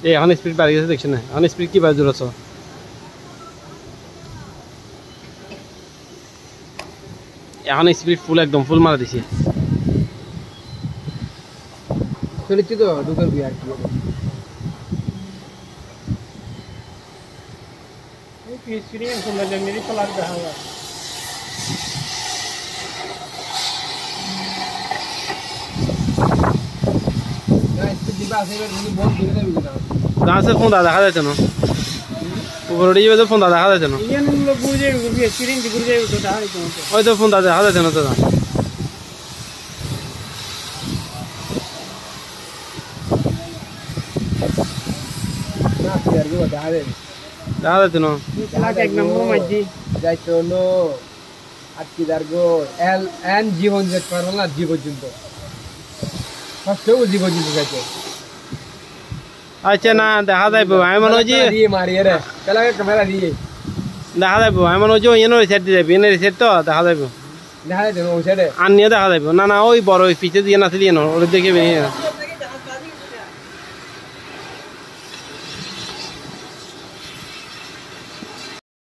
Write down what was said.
এখন স্পিড বাড়ি গেছে দেখছেন না, এখন স্পিড কি বাজে জোর এখন স্পিড ফুল একদম ফুল মারা দিছি চলেছি তো ঢুকার বিয়ে আর কি एक्सपीरियंस मतलब मेरी चला रहा है जहाँ से फोन দেখা যাচ্ছে না উপরে উঠে যাবে তো ফোন দেখা যাচ্ছে না ये लोग गुरुजे गुरुजे एक्सपीरियंस गुरुजे तो দেখা যাচ্ছে না ওই তো ফোন দেখা যাচ্ছে না তো দেখা যাচ্ছে না এক নম্বর মাঝি যাইতো নো আটকি দারগো এল এন জীবন যেতে পারবো না জীবন পর্যন্ত সবচেয়ে জীবন পর্যন্ত যাইতো আচ্ছা না দেখা যাইবো আমি মনে হচ্ছে দিয়ে মারি রে চলা ক্যামেরা দিয়ে দেখা যাইবো আমি মনে হচ্ছে এনে রিসেট দিয়ে যাবে এনে রিসেট তো দেখা যাইবো দেখা যাইতো ওই সাইডে আর নিয়ে দেখা যাইবো না না ওই বড় ওই পিছে দিয়ে না ওটা দেখে